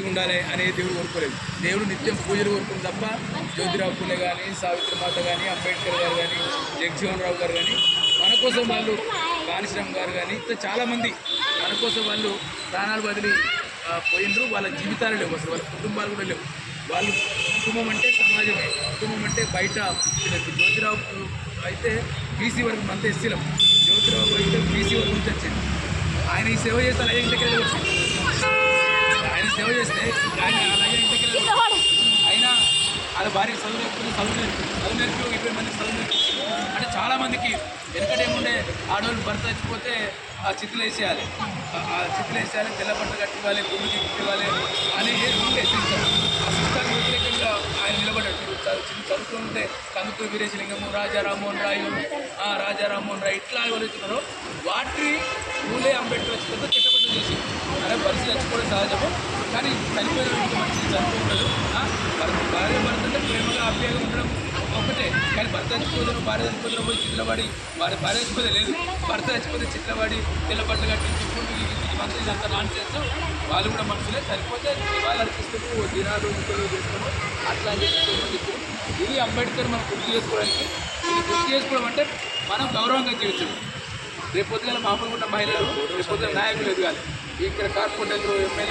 ఉండాలి అనేది దేవుడు కోరుకోలేదు. దేవుడు నిత్యం పూజలు కోరుకుంది తప్ప జ్యోతిరావు పూలే కానీ, సావిత్రిమాత కానీ, అంబేద్కర్ గారు కానీ, జగజీవన్ రావు గారు కానీ, మన కోసం వాళ్ళు, కాళీశ్రామ్ గారు కానీ, ఇట్లా చాలామంది మన కోసం వాళ్ళు ప్రాణాలు వదిలి పోయినరు. వాళ్ళ జీవితాలు లేవు, అసలు వాళ్ళ కుటుంబాలు కూడా లేవు. వాళ్ళు కుటుంబం అంటే సమాజమే, కుటుంబం అంటే బయట. జ్యోతిరావు అయితే బీసీ వరకు అంతా ఎస్సీలం, జ్యోతిరావు అయితే బీసీ వరకు నుంచి వచ్చింది. ఆయన ఈ సేవ చేస్తే అలాగే ఇంటికి వచ్చింది. ఆయన సేవ చేస్తే ఆయన అలాగే ఇంటికి అయినా వాళ్ళ భార్య చదువు నేర్పి 20 మందికి చదువు నేర్పి అంటే చాలామందికి వెనకటేముండే ఆడవాళ్ళు భర్త చచ్చిపోతే ఆ చిత్తులు వేసేయాలి, తెల్ల బట్టలు కట్టివ్వాలి, గుండుకి ఇవ్వాలి అని ఉండే సిస్టమ్. ఆ సిస్టానికి వ్యతిరేకంగా ఆయన నిలబడ్డాడు. చదువుతుంటే కందుకూరు వీరేశలింగము, రాజా రామ్మోహన్ రాయ్ ఇట్లా ఎవరైతున్నారో వాటిని పూలే అంబేద్కర్ వచ్చినంత చిట్టపట్టలు చేసి అలా పరిస్థితి చచ్చిపోవడం సహజము. కానీ చనిపోయిన మనిషి చనిపోకూడదు. భార్య భర్తలో ప్రేమగా ఆప్యాయంగా ఉండడం ఒకటే. కానీ భర్త చచ్చిపోతే భార్య చచ్చిపోతే పోయి చిత్రపడి భార్య చచ్చిపోతే లేదు, భర్త చచ్చిపోతే చిత్రపడి తెల్ల బట్టలు కట్టించి మంత్రి అంతా నాన్ చేస్తూ వాళ్ళు కూడా మనుషులే. చనిపోతే వాళ్ళు అనిపిస్తూ దినాలు ముక్కలు చేస్తాము అట్లా చేసుకోమని చెప్పి ఇది అంబేద్కర్ మనం గుర్తు చేసుకోవడానికి. ఇది గుర్తు చేసుకోవడం అంటే మనం గౌరవంగా జీవించడం. రేపొద్దున మామూలుగా ఉన్న మహిళలు రేపొద్దున నాయకులు ఎదగాలి. ఇక్కడ కార్పొరేటర్లు, ఎమ్మెల్యే